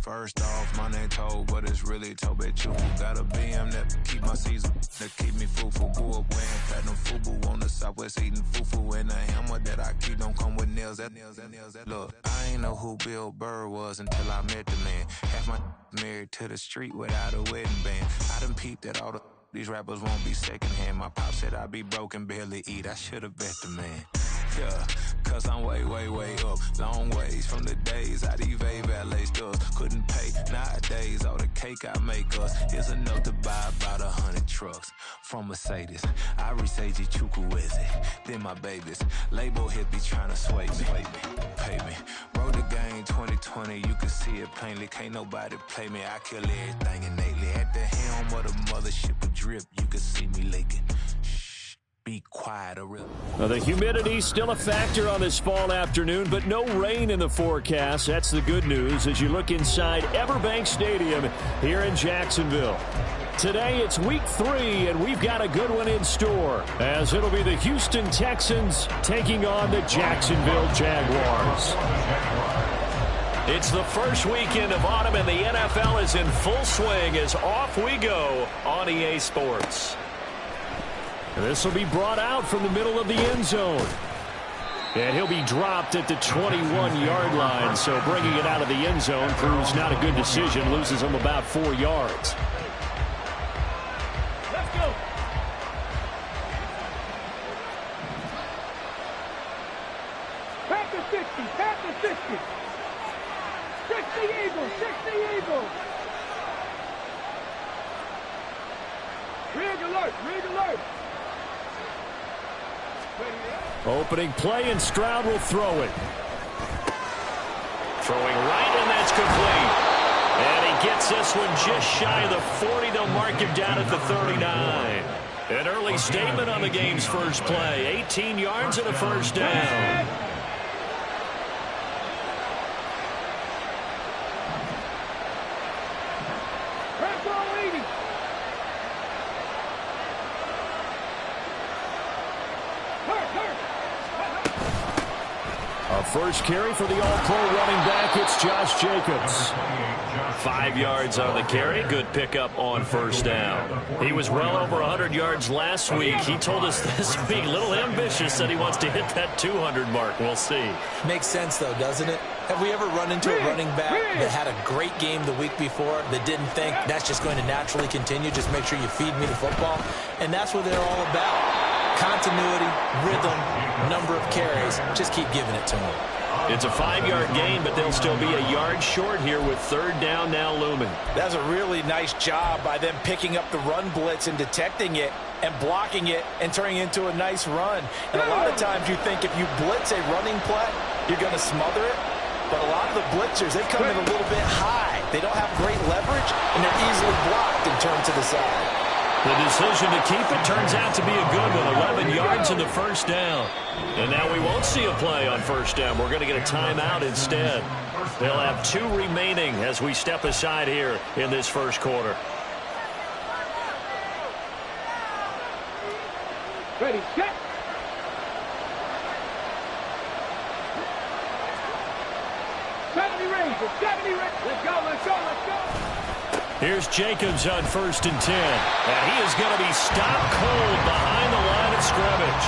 First off, my name told, but it's really Tobe Chuku. Got a BM that keep my season, that keep me fufu. Grew up wearing platinum fubu on the southwest eating fufu. And the hammer that I keep don't come with nails. Look, I ain't know who Bill Burr was until I met the man. Half my married to the street without a wedding band. I done peeped at all these rappers won't be secondhand. My pop said I'd be broke and barely eat. I should've bet the man. Yeah, cause I'm way up. Long ways from the days I evade valet stores. Couldn't pay nowadays. All the cake I make us is enough to buy about 100 trucks. From Mercedes, I resage Chukwueze. Then my babies. Label hit be trying to sway me. Pay me. Wrote the game 2020. You can see it plainly. Can't nobody play me. I kill everything innately. At the helm of the mothership of drip. You can see me leaking. Be quiet or real. Well, the humidity still a factor on this fall afternoon, but no rain in the forecast. That's the good news as you look inside Everbank Stadium here in Jacksonville. Today it's week 3, and we've got a good one in store, as it'll be the Houston Texans taking on the Jacksonville Jaguars. It's the first weekend of autumn, and the NFL is in full swing as off we go on EA Sports. This will be brought out from the middle of the end zone. And he'll be dropped at the 21-yard line. So bringing it out of the end zone proves not a good decision. Loses him about 4 yards. Let's go. Pack the 60. Pack the 60. 60 Eagles. 60 Eagles. Rig alert. Rig alert. Opening play, and Stroud will throw it. Throwing right, and that's complete. And he gets this one just shy of the 40. They'll mark him down at the 39. An early statement on the game's first play. 18 yards and a first down. First carry for the all-pro running back, it's Josh Jacobs. 5 yards on the carry. Good pickup on first down. He was well over 100 yards last week. He told us this week, a little ambitious, said he wants to hit that 200 mark. We'll see. Makes sense, though, doesn't it? Have we ever run into a running back that had a great game the week before that didn't think that's just going to naturally continue? Just make sure you feed me the football. And that's what they're all about. Continuity, rhythm, number of carries. Just keep giving it to them. It's a 5-yard gain, but they'll still be a yard short here with third down now looming. That's a really nice job by them picking up the run blitz and detecting it and blocking it and turning it into a nice run. And a lot of times you think if you blitz a running play, you're going to smother it. But a lot of the blitzers, they come in a little bit high. They don't have great leverage, and they're easily blocked and turned to the side. The decision to keep it turns out to be a good one. 11 yards in the first down. And now we won't see a play on first down. We're going to get a timeout instead. They'll have 2 remaining as we step aside here in this first quarter. Ready, set. Let's go, let's go, let's go. Here's Jacobs on 1st and 10. And he is going to be stopped cold behind the line of scrimmage.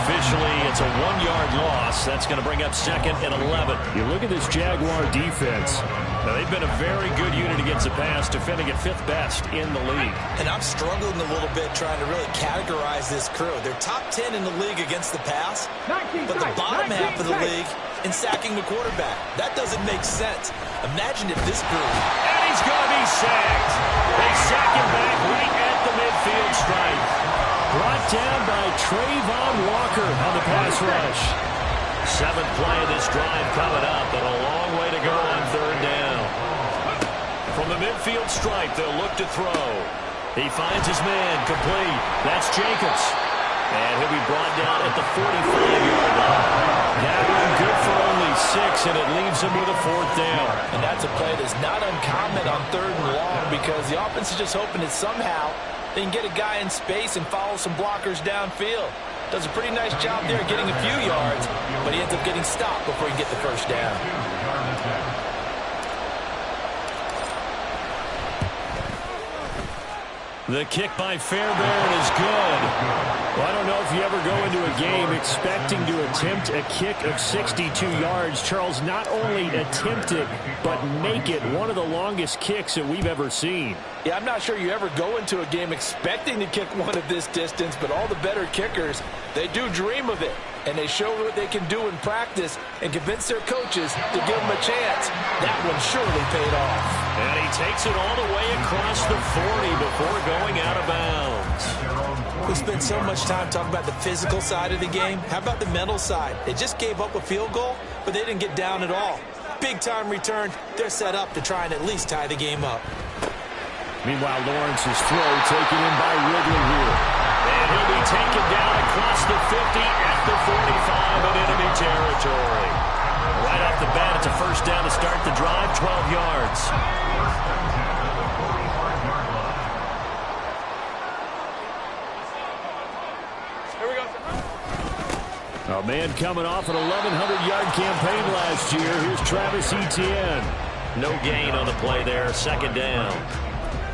Officially, it's a 1-yard loss. That's going to bring up 2nd and 11. You look at this Jaguar defense. Now, they've been a very good unit against the pass, defending at 5th best in the league. And I'm struggling a little bit trying to really categorize this crew. They're top 10 in the league against the pass, but the bottom half of the league in sacking the quarterback. That doesn't make sense. Imagine if this group... And he's going to be sacked. They sack him back right at the midfield stripe. Brought down by Trayvon Walker on the pass rush. 7th play of this drive coming up, and a long way to go on 3rd down. From the midfield stripe, they'll look to throw. He finds his man, complete. That's Jacobs. And he'll be brought down at the 45-yard line. That one good for only 6, and it leaves him with a 4th down. And that's a play that's not uncommon on 3rd and long because the offense is just hoping that somehow they can get a guy in space and follow some blockers downfield. Does a pretty nice job there getting a few yards, but he ends up getting stopped before he can get the 1st down. The kick by Fairbairn is good. Well, I don't know if you ever go into a game expecting to attempt a kick of 62 yards. Charles, not only attempt it, but make it one of the longest kicks that we've ever seen. Yeah, I'm not sure you ever go into a game expecting to kick one of this distance, but all the better kickers, they do dream of it. And they show what they can do in practice and convince their coaches to give them a chance. That one surely paid off. And he takes it all the way across the 40 before going out of bounds. We spent so much time talking about the physical side of the game. How about the mental side? They just gave up a field goal, but they didn't get down at all. Big-time return. They're set up to try and at least tie the game up. Meanwhile, Lawrence's throw taken in by Ridley here. And he'll be taken down across the 50 at the 45 in enemy territory. Right off the bat, it's a first down to start the drive, 12 yards. Here we go. A man coming off an 1,100-yard campaign last year. Here's Travis Etienne. No gain on the play there, second down.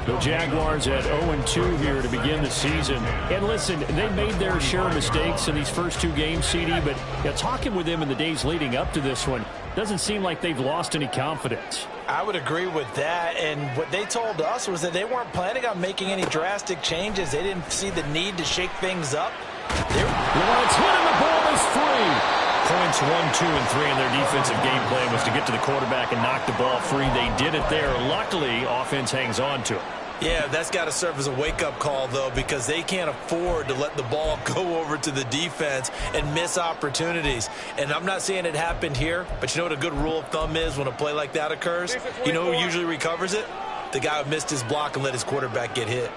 The Jaguars at 0-2 here to begin the season. And listen, they made their share of mistakes in these first two games, CD, but talking with them in the days leading up to this one, doesn't seem like they've lost any confidence. I would agree with that, and what they told us was that they weren't planning on making any drastic changes. They didn't see the need to shake things up. Lawrence hitting the ball is free. Points 1, 2, and 3 in their defensive game plan was to get to the quarterback and knock the ball free. They did it there. Luckily, offense hangs on to it. Yeah, that's got to serve as a wake-up call, though, because they can't afford to let the ball go over to the defense and miss opportunities. And I'm not saying it happened here, but you know what a good rule of thumb is when a play like that occurs? You know who usually recovers it? The guy who missed his block and let his quarterback get hit.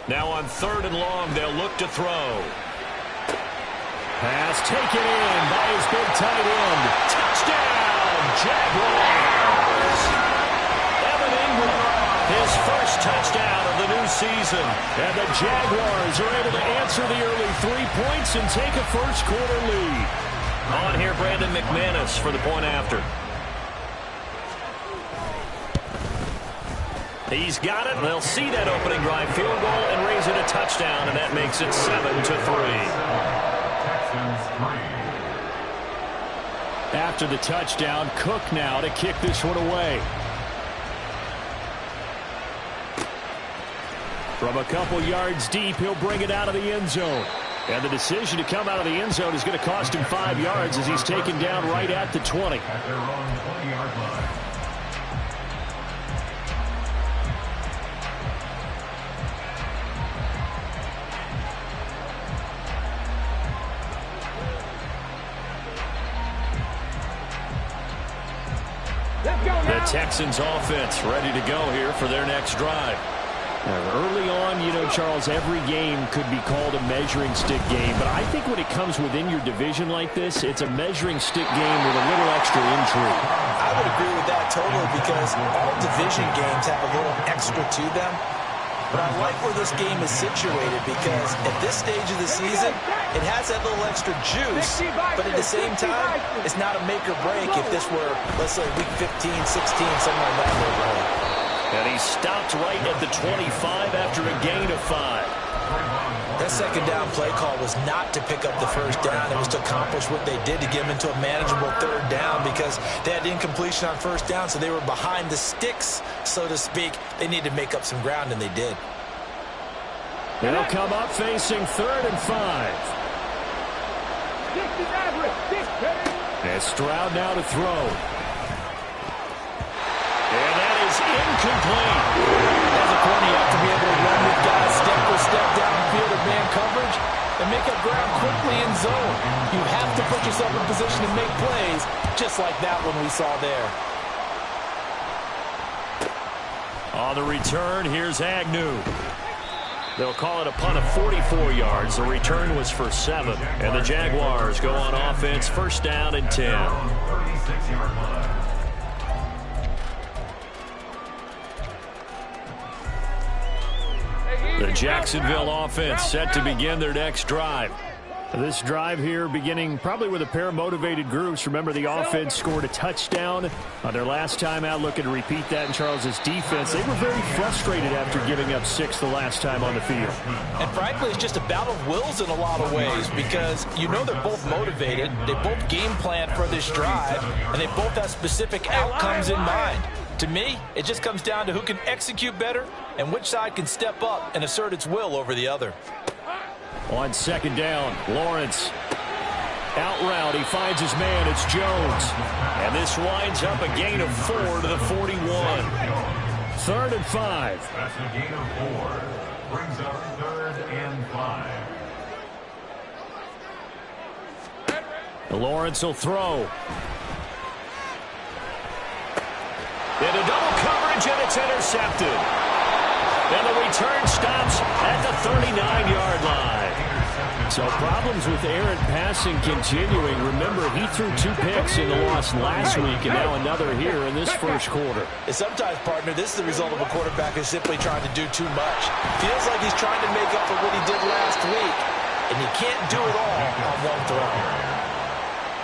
Now on 3rd and long, they'll look to throw. Pass taken in by his big tight end. Touchdown, Jaguars! Evan Ingram, his first touchdown of the new season. And the Jaguars are able to answer the early 3 points and take a first-quarter lead. On here, Brandon McManus for the point after. He's got it, and they'll see that opening drive field goal and raise it a touchdown, and that makes it 7-3. After the touchdown, Cook now to kick this one away. From a couple yards deep, he'll bring it out of the end zone. And the decision to come out of the end zone is going to cost him 5 yards as he's taken down right at the 20. At their own 20-yard line. The Texans offense ready to go here for their next drive. Early on, you know, Charles, every game could be called a measuring stick game, but I think when it comes within your division like this, it's a measuring stick game with a little extra intrigue. I would agree with that totally because all division games have a little extra to them. But I like where this game is situated because at this stage of the season, it has that little extra juice, but at the same time, it's not a make or break if this were, let's say, week 15, 16, something like that neighborhood. And he stopped right at the 25 after a gain of 5. That second down play call was not to pick up the first down. It was to accomplish what they did to get them into a manageable 3rd down because they had incompletion on first down, so they were behind the sticks, so to speak. They needed to make up some ground, and they did. They'll come up facing 3rd and 5. And Stroud now to throw. And that is incomplete. As a corner, you have to be able to run with guys step for step downfield of man coverage and make up ground quickly in zone. You have to put yourself in position to make plays, just like that one we saw there. On the return, here's Agnew. They'll call it a punt of 44 yards. The return was for 7. And the Jaguars go on offense, first down and 10. The Jacksonville offense set to begin their next drive. This drive here beginning probably with a pair of motivated groups. Remember, the offense scored a touchdown on their last time out, looking to repeat that in Charles's defense. They were very frustrated after giving up 6 the last time on the field. And frankly, it's just a battle of wills in a lot of ways because you know they're both motivated. They both game plan for this drive, and they both have specific outcomes in mind. To me, it just comes down to who can execute better and which side can step up and assert its will over the other. On second down, Lawrence. Out route, he finds his man. It's Jones. And this winds up a gain of 4 to the 41. 3rd and 5. That's a gain of 4. Brings up 3rd and 5. Lawrence will throw. Into double coverage, and it's intercepted. And the return stops at the 39-yard line. So problems with errant passing continuing. Remember, he threw 2 picks in the loss last week, and now another here in this first quarter. And sometimes, partner, this is the result of a quarterback who's simply trying to do too much. Feels like he's trying to make up for what he did last week, and you can't do it all on one throw.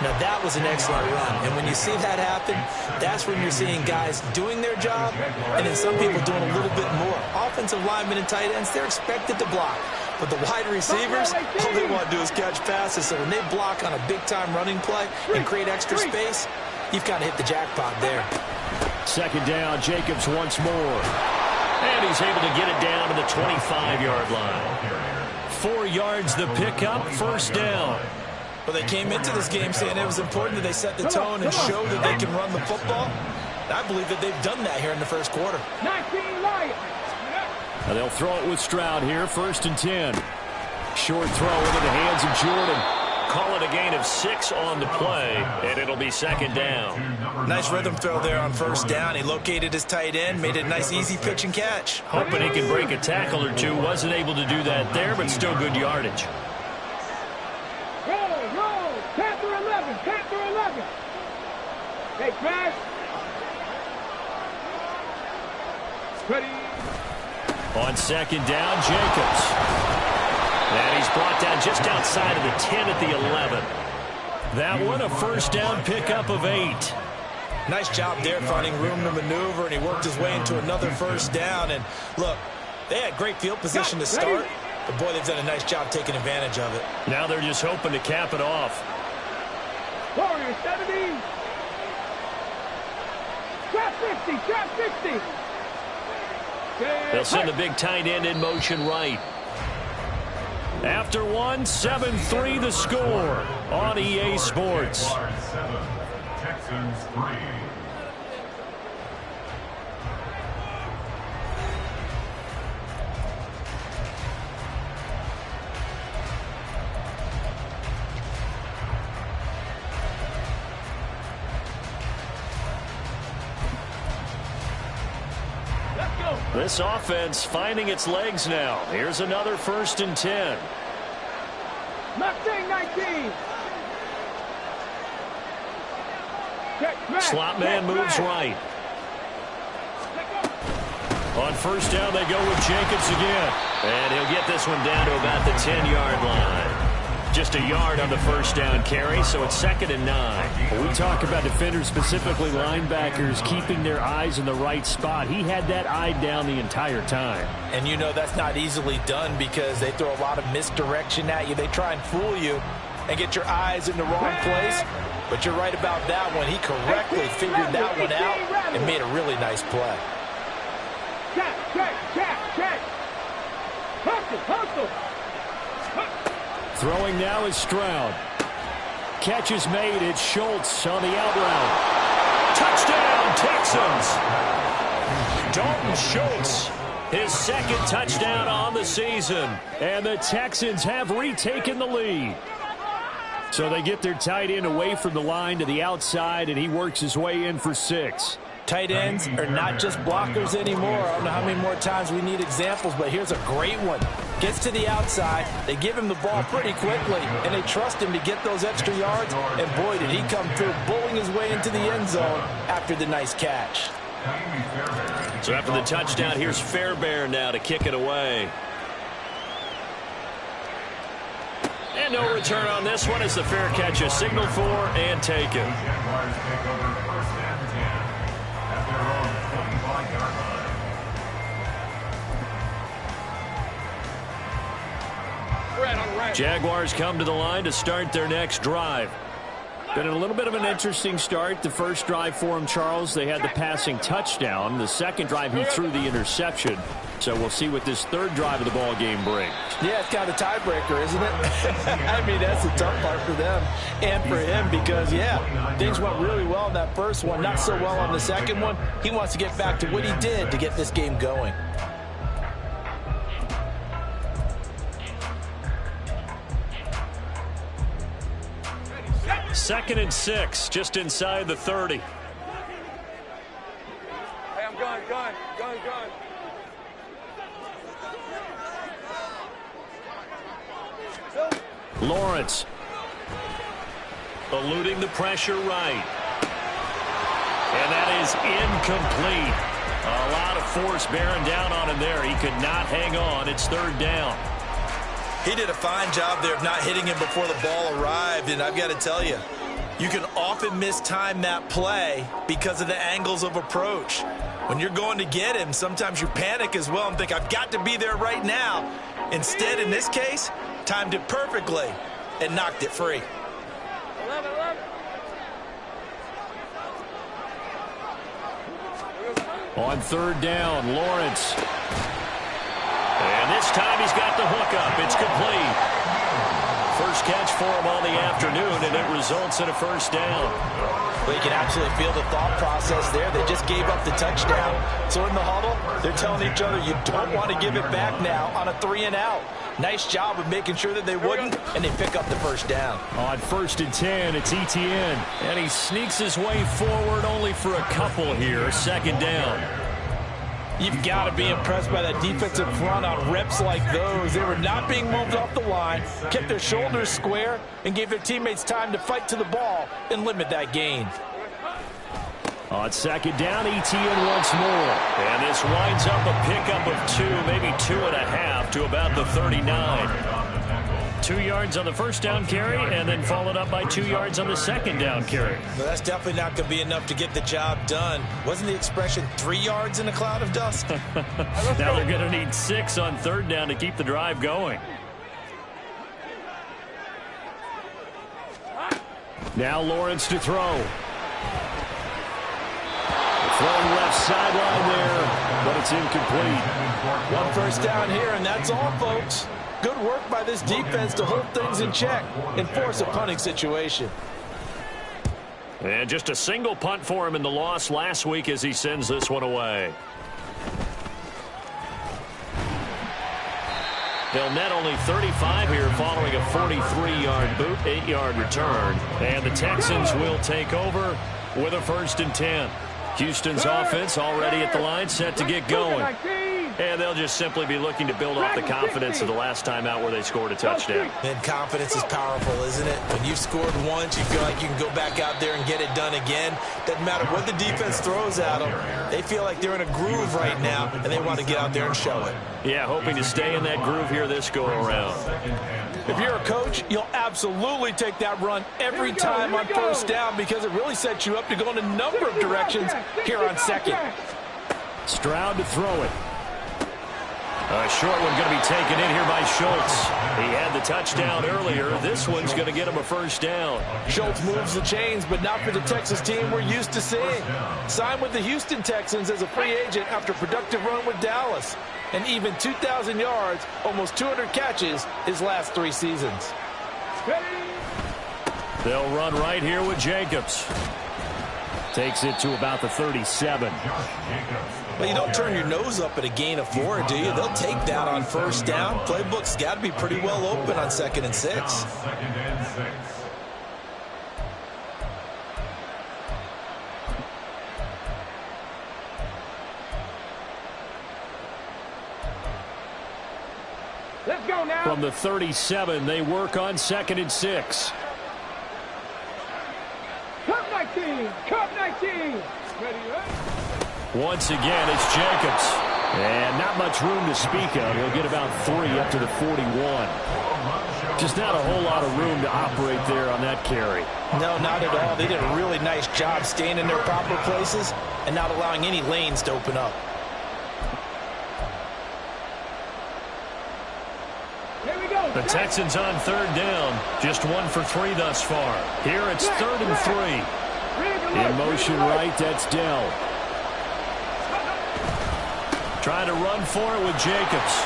Now, that was an excellent run, and when you see that happen, that's when you're seeing guys doing their job, and then some people doing a little bit more. Offensive linemen and tight ends, they're expected to block. But the wide receivers, all they want to do is catch passes. So when they block on a big-time running play and create extra space, you've kind of hit the jackpot there. Second down, Jacobs once more. And he's able to get it down to the 25-yard line. 4 yards the pickup, first down. Well, they came into this game saying it was important that they set the tone and show that they can run the football. And I believe that they've done that here in the first quarter. 19 Lions. And they'll throw it with Stroud here, 1st and 10. Short throw into the hands of Jordan. Call it a gain of 6 on the play, and it'll be 2nd down. Nice rhythm throw there on 1st down. He located his tight end, made it a nice easy pitch and catch. Hoping he can break a tackle or two. Wasn't able to do that there, but still good yardage. Roll, Panther 11, Panther 11. Hey, pass. Ready. On 2nd down, Jacobs. And he's brought down just outside of the 10 at the 11. That one, a 1st down pickup of 8. Nice job there finding room to maneuver, and he worked his way into another 1st down. And look, they had great field position to start, but boy, they've done a nice job taking advantage of it. Now they're just hoping to cap it off. Warriors 70. Trap 50, trap 60. They'll send the big tight end in motion right. After one, 7-3 the score on EA Sports. Jaguars 7, Texans 3. This offense finding its legs now. Here's another 1st and 10. Mustang 19. Slot man moves right. On 1st down, they go with Jacobs again. And he'll get this one down to about the 10-yard line. Just a yard on the 1st down carry, so it's 2nd and 9. We talk about defenders, specifically linebackers, keeping their eyes in the right spot. He had that eye down the entire time. And you know that's not easily done because they throw a lot of misdirection at you. They try and fool you and get your eyes in the wrong place. But you're right about that one. He correctly figured that one out and made a really nice play. Check. Hustle. Throwing now is Stroud. Catch is made. It's Schultz on the out route. Touchdown, Texans. Dalton Schultz, his 2nd touchdown on the season. And the Texans have retaken the lead. So they get their tight end away from the line to the outside, and he works his way in for 6. Tight ends are not just blockers anymore. I don't know how many more times we need examples, but here's a great one. Gets to the outside, they give him the ball pretty quickly, and they trust him to get those extra yards, and boy, did he come through, bowling his way into the end zone after the nice catch. So after the touchdown, here's Fairbairn now to kick it away. And And no return on this one as the fair catch is signaled for and taken. Jaguars take over first and 10 at their own 25-yard line. Jaguars come to the line to start their next drive. Been a little bit of an interesting start. The first drive for him, Charles, they had the passing touchdown. The second drive, he threw the interception. So we'll see what this third drive of the ball game brings. Yeah, it's kind of a tiebreaker, isn't it? I mean, that's the tough part for them and for him because, yeah, things went really well in that first one, not so well on the second one. He wants to get back to what he did to get this game going. Second and 6, just inside the 30. Hey, I'm going. Lawrence eluding the pressure right. And that is incomplete. A lot of force bearing down on him there. He could not hang on. It's third down. He did a fine job there of not hitting him before the ball arrived, and I've got to tell you, you can often mistime that play because of the angles of approach. When you're going to get him, sometimes you panic as well and think, I've got to be there right now. Instead, in this case, timed it perfectly and knocked it free. 11. On third down, Lawrence. And this time he's got the hook up. It's complete. First catch for him on the afternoon, and it results in a first down. Well, you can absolutely feel the thought process there. They just gave up the touchdown. So in the huddle, they're telling each other, you don't want to give it back now on a 3-and-out. Nice job of making sure that they wouldn't, and they pick up the first down. On first and 10, it's Etienne. And he sneaks his way forward only for a couple here. Second down. You've got to be impressed by that defensive front on reps like those. They were not being moved off the line, kept their shoulders square, and gave their teammates time to fight to the ball and limit that gain. On second down, Etienne once more. And this winds up a pickup of 2, maybe 2.5 to about the 39. 2 yards on the first down carry, and then followed up by 2 yards on the second down carry. Well, that's definitely not going to be enough to get the job done. Wasn't the expression 3 yards in a cloud of dust? Now they're going to need 6 on third down to keep the drive going. Now Lawrence to throw. Thrown left sideline there, but it's incomplete. One first down here, and that's all, folks. Good work by this defense to hold things in check and force a punting situation. And just a single punt for him in the loss last week as he sends this one away. They'll net only 35 here following a 43-yard boot, 8-yard return. And the Texans will take over with a first and 10. Houston's offense already at the line, set to get going. And they'll just simply be looking to build off the confidence of the last time out where they scored a touchdown. And confidence is powerful, isn't it? When you've scored once, you feel like you can go back out there and get it done again. Doesn't matter what the defense throws at them. They feel like they're in a groove right now, and they want to get out there and show it. Yeah, hoping to stay in that groove here this go-around. If you're a coach, you'll absolutely take that run every time on first down because it really sets you up to go in a number of directions here on second. Stroud to throw it. A short one going to be taken in here by Schultz. He had the touchdown earlier. This one's going to get him a first down. Schultz moves the chains, but not for the Texas team we're used to seeing. Signed with the Houston Texans as a free agent after a productive run with Dallas. And even 2,000 yards, almost 200 catches his last 3 seasons. They'll run right here with Jacobs. Takes it to about the 37. Well, you don't turn your nose up at a gain of 4, do you? They'll take that on first down. Playbook's got to be pretty well open on 2nd and 6. Let's go now. From the 37, they work on 2nd and 6. Cup 19. Cup 19. Ready, Once again, it's Jacobs. And not much room to speak of. He'll get about 3 up to the 41. Just not a whole lot of room to operate there on that carry. No, not at all. They did a really nice job staying in their proper places and not allowing any lanes to open up. Here we go. The Texans on third down. Just 1 for 3 thus far. Here it's 3rd and 3. In motion right, that's Dell. Trying to run for it with Jacobs.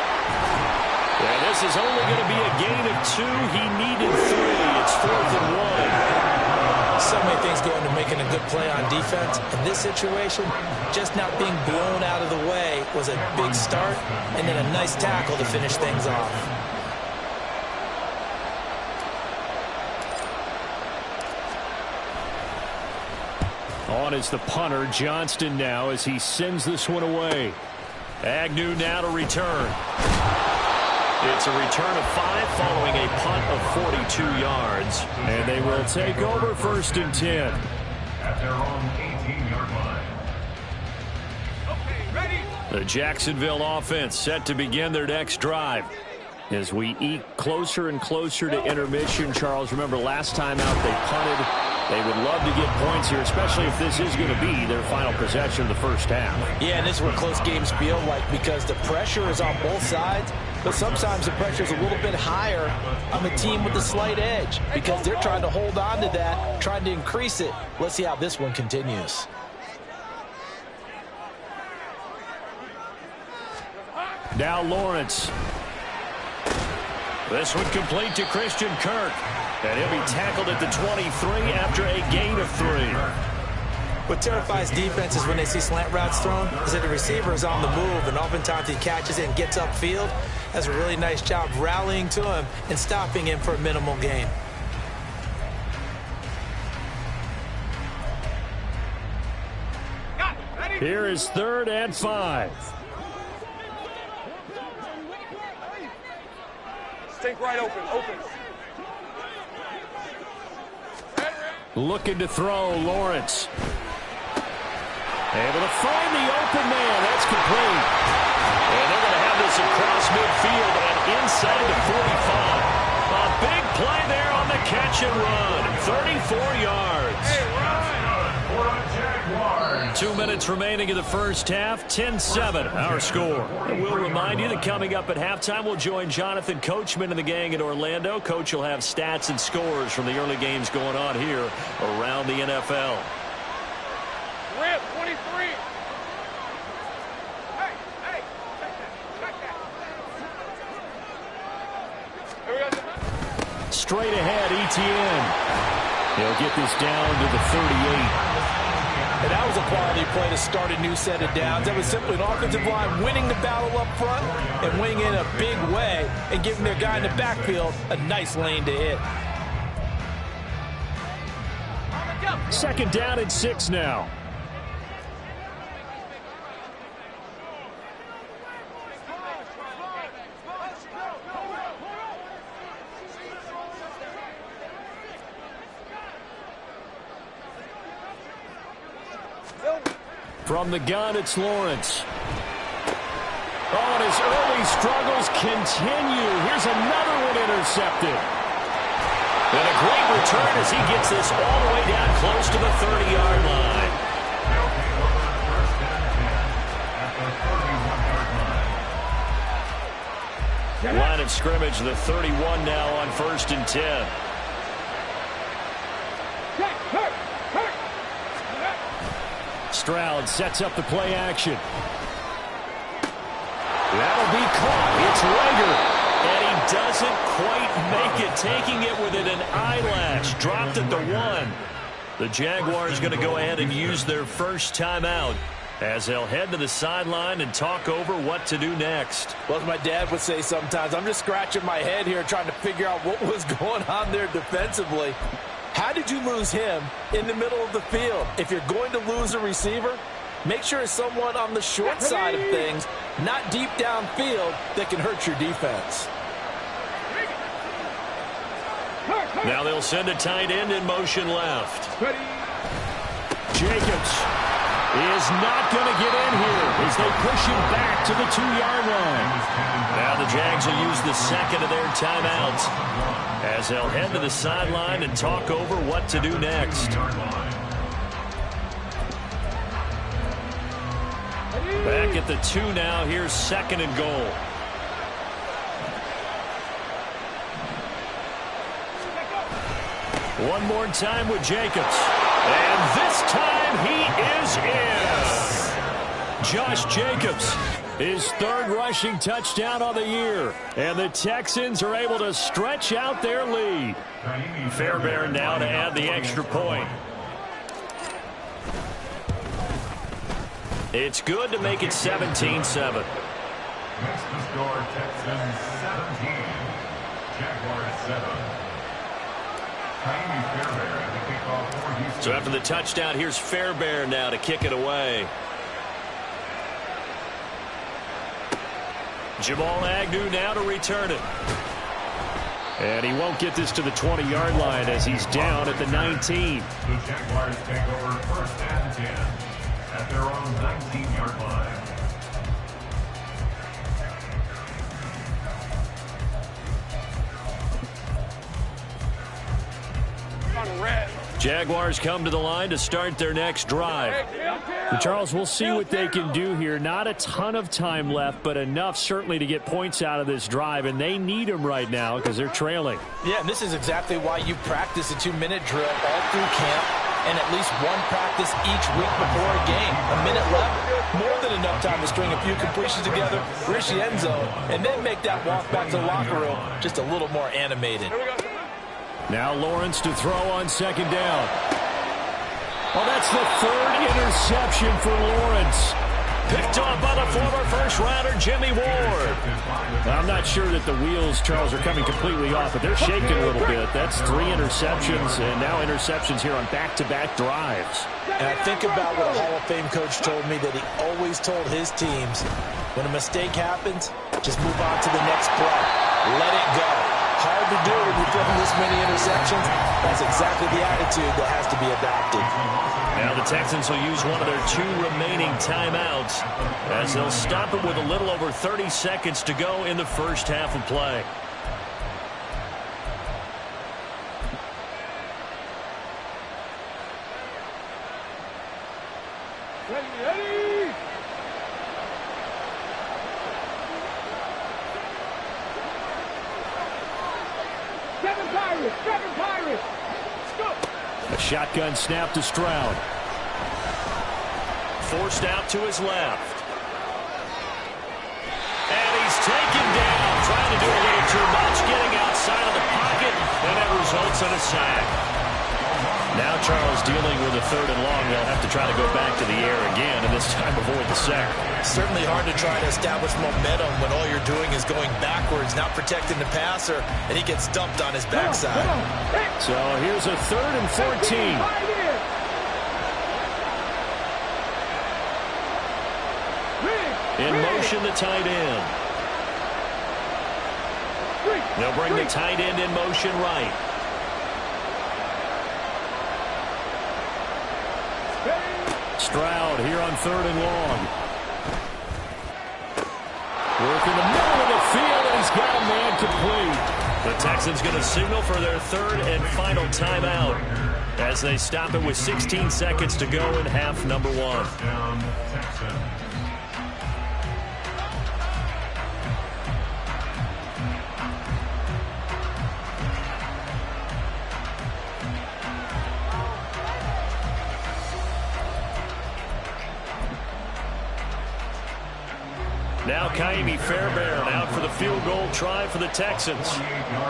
And this is only going to be a gain of 2. He needed 3. It's 4th and 1. So many things go into making a good play on defense. In this situation, just not being blown out of the way was a big start, and then a nice tackle to finish things off. On is the punter, Johnston now, as he sends this one away. Agnew now to return. It's a return of 5 following a punt of 42 yards. And they will take over 1st and 10. At their own 18-yard line. Okay, ready. The Jacksonville offense set to begin their next drive. As we eke closer and closer to intermission, Charles, remember last time out they punted. They would love to get points here, especially if this is going to be their final possession of the first half. Yeah, and this is what close games feel like, because the pressure is on both sides, but sometimes the pressure is a little bit higher on the team with the slight edge because they're trying to hold on to that, trying to increase it. Let's see how this one continues. Now Lawrence. This one complete to Christian Kirk. And he'll be tackled at the 23 after a gain of 3. What terrifies defenses when they see slant routes thrown is that the receiver is on the move, and oftentimes he catches it and gets upfield. Does a really nice job rallying to him and stopping him for a minimal gain. Here is 3rd and 5. Stink right open. Looking to throw, Lawrence. Able to find the open man. That's complete. And they're going to have this across midfield and inside the 45. A big play there on the catch and run. 34 yards. For a Jaguars. 2 minutes remaining in the first half. 10-7, our score. And we'll remind you that coming up at halftime, we'll join Jonathan Coachman and the gang in Orlando. Coach will have stats and scores from the early games going on here around the NFL. Rip, 23. Hey, check that. Here we go. Straight ahead, ETN. He'll get this down to the 38. And that was a quality play to start a new set of downs. That was simply an offensive line winning the battle up front and winning in a big way and giving their guy in the backfield a nice lane to hit. 2nd down and 6 now. From the gun, it's Lawrence. Oh, and his early struggles continue. Here's another one intercepted. And a great return as he gets this all the way down close to the 30-yard line. Line of scrimmage, the 31 now on 1st and 10. Stroud sets up the play action. That'll be caught. It's Rager. And he doesn't quite make it, taking it within an eyelash. Dropped at the 1. The Jaguars going to go ahead and use their first timeout as they'll head to the sideline and talk over what to do next. Well, as my dad would say sometimes, I'm just scratching my head here trying to figure out what was going on there defensively. How did you lose him in the middle of the field? If you're going to lose a receiver, make sure it's someone on the short side of things, not deep downfield, that can hurt your defense. Now they'll send a tight end in motion left. Jacobs is not going to get in here as they push him back to the 2-yard line. Now the the Jags will use the second of their timeouts as they'll head to the sideline and talk over what to do next. Back at the 2 now. Here's 2nd and goal. One more time with Jacobs. And this time he is in. Josh Jacobs, his 3rd rushing touchdown on the year. And the Texans are able to stretch out their lead. Fairbairn now to add the extra point. It's good to make it 17-7. Next to score, Texans 17, Jaguars 7. So after the touchdown, here's Fairbairn now to kick it away. Jamal Agnew now to return it. And he won't get this to the 20-yard line as he's down at the 19. The Jaguars take over 1st and 10 at their own 19-yard line. Jaguars come to the line to start their next drive. And Charles, we'll see what they can do here. Not a ton of time left, but enough certainly to get points out of this drive, and they need them right now because they're trailing. Yeah, and this is exactly why you practice a 2-minute drill all through camp and at least one practice each week before a game. A minute left, more than enough time to string a few completions together, reach the end zone, and then make that walk back to the locker room just a little more animated. Now Lawrence to throw on 2nd down. Oh, that's the 3rd interception for Lawrence. Picked off by the former first-rounder Jimmy Ward. I'm not sure that the wheels, Charles, are coming completely off, but they're shaking a little bit. That's 3 interceptions, and now interceptions here on back-to-back drives. And I think about what a Hall of Fame coach told me that he always told his teams, when a mistake happens, just move on to the next play. Let it go. Hard to do when you throw this many interceptions. That's exactly the attitude that has to be adopted. Now the Texans will use one of their 2 remaining timeouts as they'll stop it with a little over 30 seconds to go in the first half of play. Ready. Seven Pirates. A shotgun snap to Stroud. Forced out to his left. And he's taken down. Trying to do a little too much. Getting outside of the pocket. And it results in a sack. Now Charles dealing with a 3rd and long. They'll have to try to go back to the air again, and this time avoid the sack. Certainly hard to try to establish momentum when all you're doing is going backwards, not protecting the passer, and he gets dumped on his backside. So here's a 3rd and 14. In motion, the tight end. They'll bring the tight end in motion right. Stroud here on 3rd and long. Work in the middle of the field, and he's got a man complete. The Texans going to signal for their 3rd and final timeout as they stop it with 16 seconds to go in half number 1. Now Kaimi Fairbairn out for the field goal try for the Texans.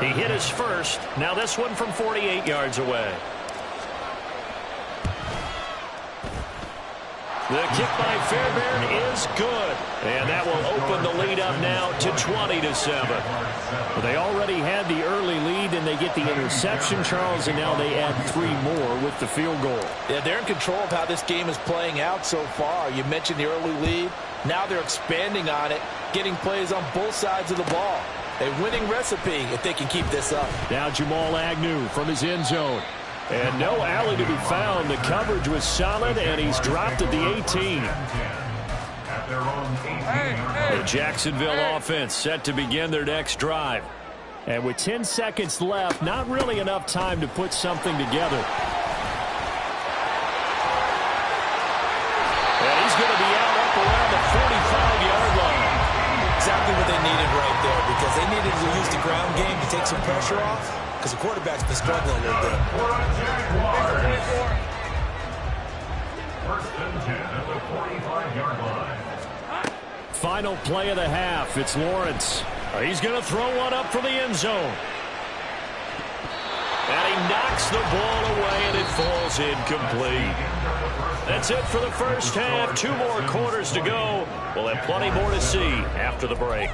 He hit his first. Now this one from 48 yards away. The kick by Fairbairn is good. And that will open the lead up now to 20-7. Well, they already had the early lead, and they get the interception, Charles, and now they add 3 more with the field goal. Yeah, they're in control of how this game is playing out so far. You mentioned the early lead. Now they're expanding on it, getting plays on both sides of the ball. A winning recipe if they can keep this up. Now Jamal Agnew from his end zone. And no alley to be found. The coverage was solid, and he's dropped at the 18. at their own 18-yard line. The Jacksonville offense set to begin their next drive. And with 10 seconds left, not really enough time to put something together. And he's going to be out up around the 45-yard line. Exactly what they needed right there, because they needed to use the ground game to take some pressure off, because the quarterback's been struggling a little bit. For the Jaguars. First and 10 at the 45-yard line. Final play of the half. It's Lawrence. He's going to throw one up for the end zone. And he knocks the ball away, and it falls incomplete. That's it for the first half. 2 more quarters to go. We'll have plenty more to see after the break.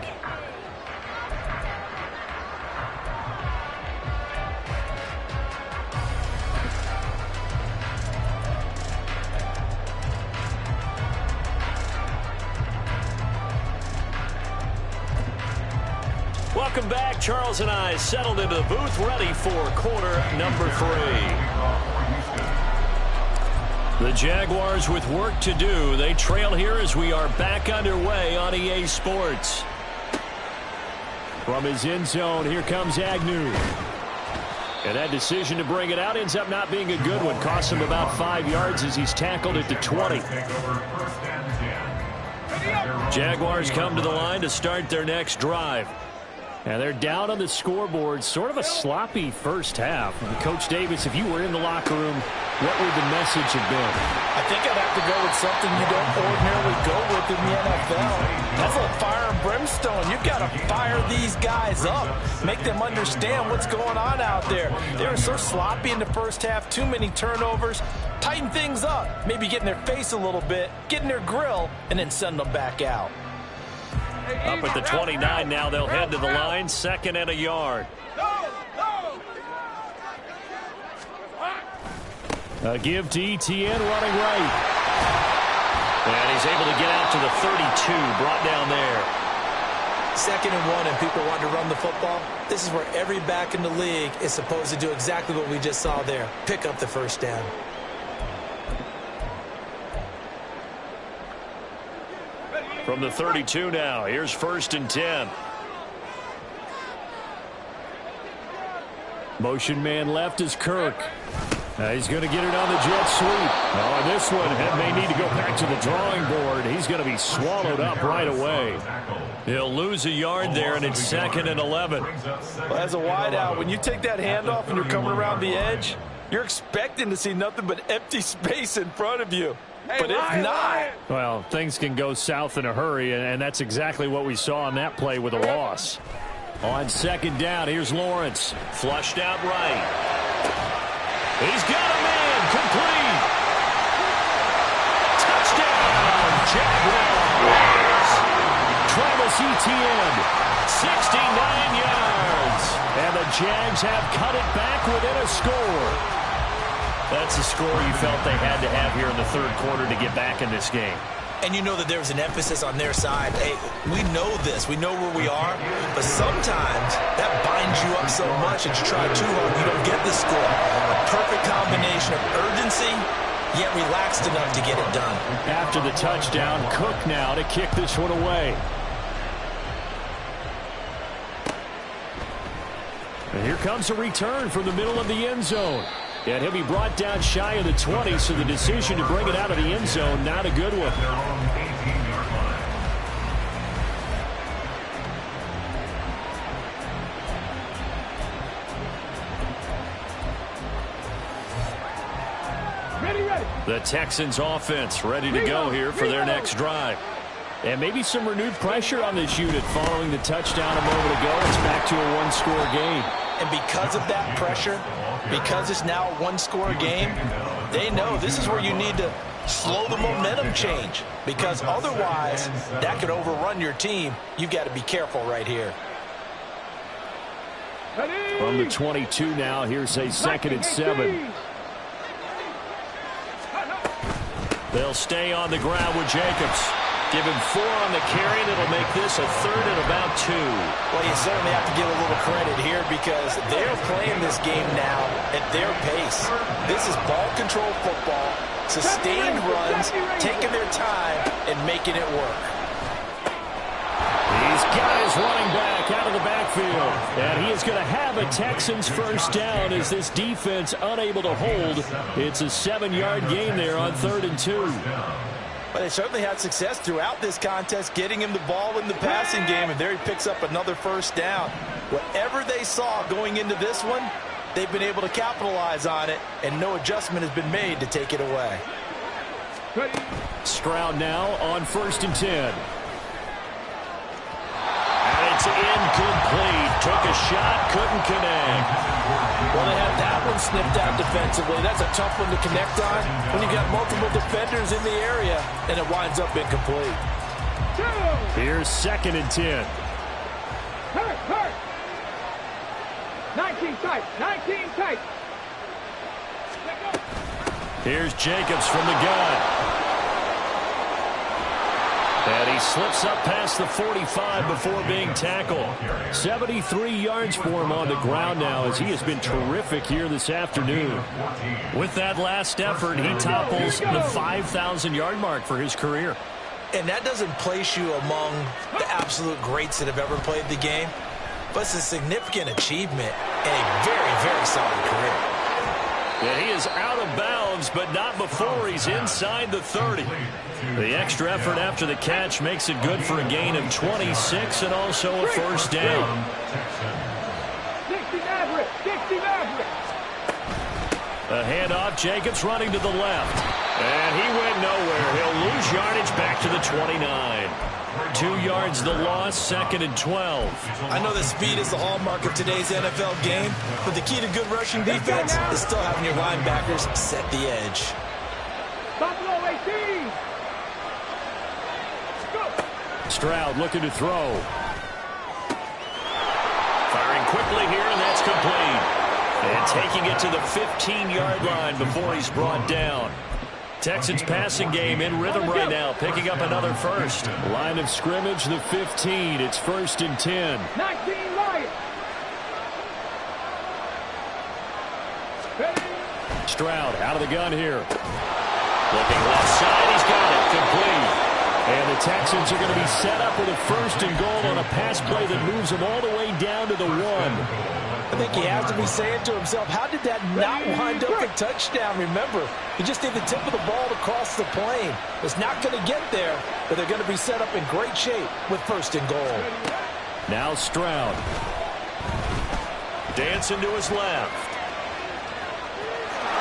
Welcome back. Charles and I settled into the booth, ready for quarter number 3. The Jaguars with work to do. They trail here as we are back underway on EA Sports. From his end zone, here comes Agnew. And that decision to bring it out ends up not being a good one. Costs him about 5 yards as he's tackled at the 20. Jaguars come to the line to start their next drive. And they're down on the scoreboard. Sort of a sloppy first half. Coach Davis, if you were in the locker room, what would the message have been? I think I'd have to go with something you don't ordinarily go with in the NFL. That's like fire and brimstone. You've got to fire these guys up. Make them understand what's going on out there. They were so sloppy in the first half. Too many turnovers. Tighten things up. Maybe get in their face a little bit. Get in their grill. And then send them back out. Up at the 29 now, they'll head to the line. 2nd and a yard. A give to Etienne running right. And he's able to get out to the 32, brought down there. 2nd and 1, and people want to run the football. This is where every back in the league is supposed to do exactly what we just saw there. Pick up the first down. From the 32 now, here's 1st and 10. Motion man left is Kirk. He's going to get it on the jet sweep. Oh, and this one may need to go back to the drawing board. He's going to be swallowed up right away. He'll lose a yard there, and it's 2nd and 11. Well, as a wideout, when you take that handoff and you're coming around the edge, you're expecting to see nothing but empty space in front of you. But if not, well, things can go south in a hurry, and that's exactly what we saw on that play with a loss. On 2nd down, here's Lawrence. Flushed out right. He's got a man. Complete. Touchdown, Jaguars. Travis Etienne, 69 yards. And the Jags have cut it back within a score. That's a score you felt they had to have here in the 3rd quarter to get back in this game. And you know that there was an emphasis on their side. Hey, we know this. We know where we are. But sometimes that binds you up so much that you try too hard, you don't get the score. A perfect combination of urgency, yet relaxed enough to get it done. After the touchdown, Cook now to kick this one away. And here comes a return from the middle of the end zone. And he'll be brought down shy of the 20, so the decision to bring it out of the end zone, not a good one. Ready. The Texans offense ready to go here for their next drive. And maybe some renewed pressure on this unit following the touchdown a moment ago. It's back to a one-score game. And because of that pressure, because it's now a one-score game, they know this is where you need to slow the momentum change, because otherwise that could overrun your team. You've got to be careful right here. From the 22 now, here's a 2nd and 7. They'll stay on the ground with Jacobs. Give him 4 on the carry, and it'll make this a 3rd and about 2. Well, you certainly have to give a little credit here because they're playing this game now at their pace. This is ball control football, sustained runs, taking their time, and making it work. These guys running back out of the backfield. And he is going to have a Texans first down as this defense unable to hold. It's a 7-yard gain there on 3rd and 2. But they certainly had success throughout this contest, getting him the ball in the passing game, and there he picks up another first down. Whatever they saw going into this one, they've been able to capitalize on it, and no adjustment has been made to take it away. Stroud now on 1st and 10. And it's incomplete. Took a shot, couldn't connect. Well, they had that one snipped out defensively. That's a tough one to connect on when you've got multiple defenders in the area, and it winds up incomplete. Here's 2nd and 10. Hurt. 19 tight. 19 tight. Here's Jacobs from the gun. And he slips up past the 45 before being tackled. 73 yards for him on the ground now as he has been terrific here this afternoon. With that last effort, he topples the 5,000-yard mark for his career. And that doesn't place you among the absolute greats that have ever played the game, but it's a significant achievement and a very, very solid career. And he is out of bounds, but not before he's inside the 30. The extra effort after the catch makes it good for a gain of 26 and also a first down. 60 average. A handoff, Jacobs running to the left. And he went nowhere. He'll lose yardage back to the 29. 2 yards the loss, 2nd and 12. I know that speed is the hallmark of today's NFL game, but the key to good rushing defense is still having your linebackers set the edge. Buffalo 18. Stroud looking to throw. Firing quickly here, and that's complete. And taking it to the 15-yard line before he's brought down. Texans passing game in rhythm right now, picking up another first. Line of scrimmage, the 15. It's 1st and 10. 19 Lions. Stroud out of the gun here. Looking left side, he's got it, complete. And the Texans are going to be set up with a 1st and goal on a pass play that moves them all the way down to the 1. I think he has to be saying to himself, how did that not wind up a touchdown? Remember, he just need the tip of the ball to cross the plane. It's not going to get there, but they're going to be set up in great shape with 1st and goal. Now Stroud. Dancing to his left.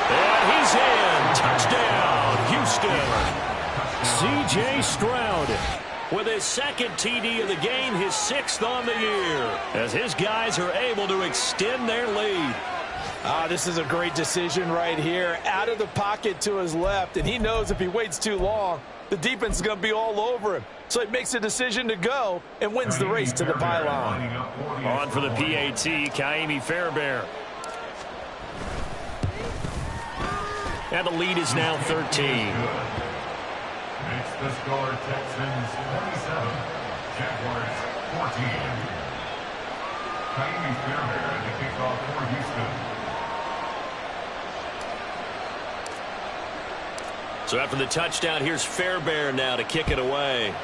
And he's in. Touchdown, Houston. C.J. Stroud with his 2nd TD of the game, his 6th on the year, as his guys are able to extend their lead. This is a great decision right here. Out of the pocket to his left, and he knows if he waits too long, the defense is going to be all over him. So he makes a decision to go and wins the race to the pylon. On for the PAT, Kaimi Fairbairn. And the lead is now 13. Makes the score Texans 27, Jaguars 14. Kaimi Fairbairn to kick off for Houston. So after the touchdown, here's Fairbairn now to kick it away.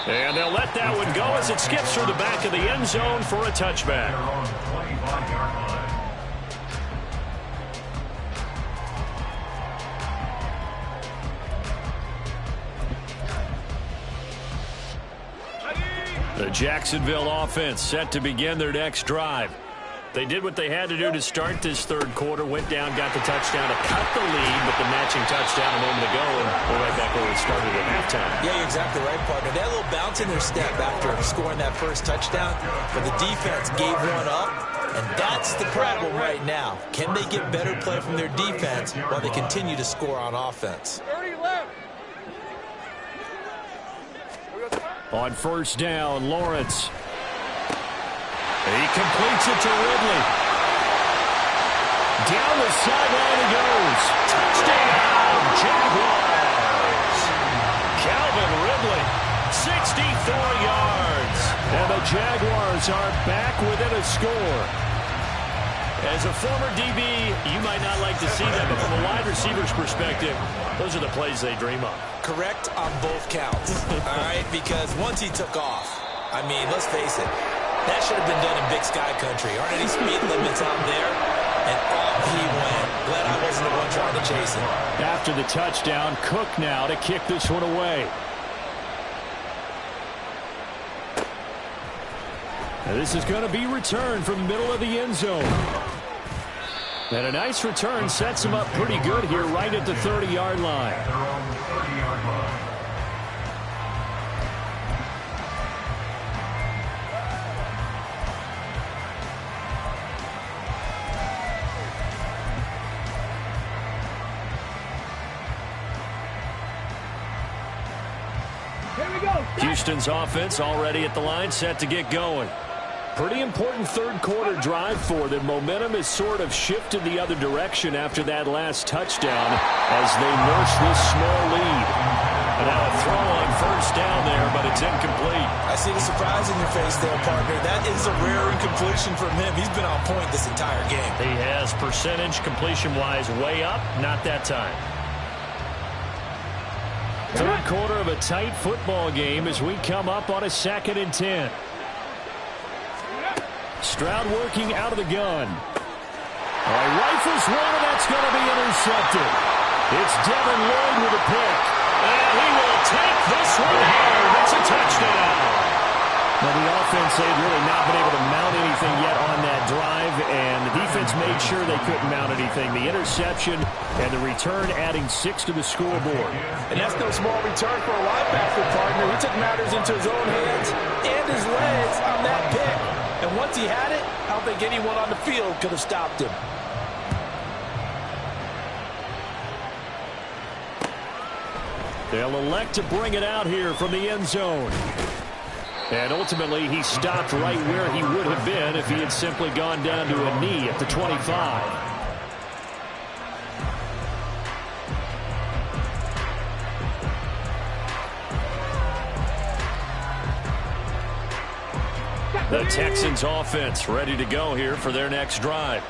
And they'll let that one go as it skips through the back of the end zone for a touchback. They're on the 25-yard line. The Jacksonville offense set to begin their next drive. They did what they had to do to start this 3rd quarter, went down, got the touchdown to cut the lead, but the matching touchdown a moment ago, and we're right back where we started at halftime. Yeah, you're exactly right, partner. They had a little bounce in their step after scoring that first touchdown, but the defense gave one up, and that's the problem right now. Can they get better play from their defense while they continue to score on offense? 30 left. On 1st down, Lawrence. He completes it to Ridley. Down the sideline he goes. Touchdown, Jaguars. Calvin Ridley, 64 yards. And the Jaguars are back within a score. As a former DB, you might not like to see that, but from a wide receiver's perspective, those are the plays they dream of. Correct on both counts, all right? Because once he took off, I mean, let's face it, that should have been done in Big Sky Country. Aren't any speed limits out there? And off he went. Glad I wasn't the one trying to chase him. After the touchdown, Cook now to kick this one away. Now this is going to be returned from the middle of the end zone. And a nice return sets him up pretty good here right at the 30-yard line. At their own 30-yard line. Here we go. Houston's offense already at the line, set to get going. Pretty important third quarter drive for them. Momentum has sort of shifted the other direction after that last touchdown as they nurse this small lead. And now a throw on first down there, but it's incomplete. I see the surprise in your face there, partner. That is a rare incompletion from him. He's been on point this entire game. He has percentage completion-wise way up, not that time. Third quarter of a tight football game as we come up on a 2nd and 10. Stroud working out of the gun. Rifles one, and that's going to be intercepted. It's Devin Lloyd with a pick. And he will take this one home. It's a touchdown. Now, the offense, they've really not been able to mount anything yet on that drive, and the defense made sure they couldn't mount anything. The interception and the return adding 6 to the scoreboard. And that's no small return for a linebacker, partner. He took matters into his own hands and his legs on that pick. And once he had it, I don't think anyone on the field could have stopped him. They'll elect to bring it out here from the end zone. And ultimately, he stopped right where he would have been if he had simply gone down to a knee at the 25. The Texans offense ready to go here for their next drive.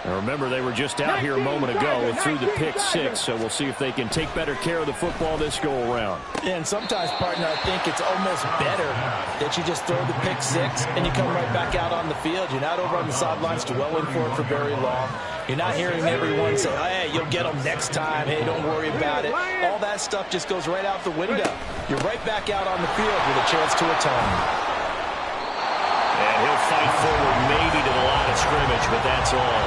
Now remember, they were just out here a moment ago through the pick 6, so we'll see if they can take better care of the football this go-around. Yeah, and sometimes, partner, I think it's almost better that you just throw the pick 6 and you come right back out on the field. You're not over on the sidelines dwelling for it for very long. You're not hearing everyone say, hey, you'll get them next time. Hey, don't worry about it. All that stuff just goes right out the window. You're right back out on the field with a chance to atone. And he'll fight forward maybe to the line of scrimmage, but that's all.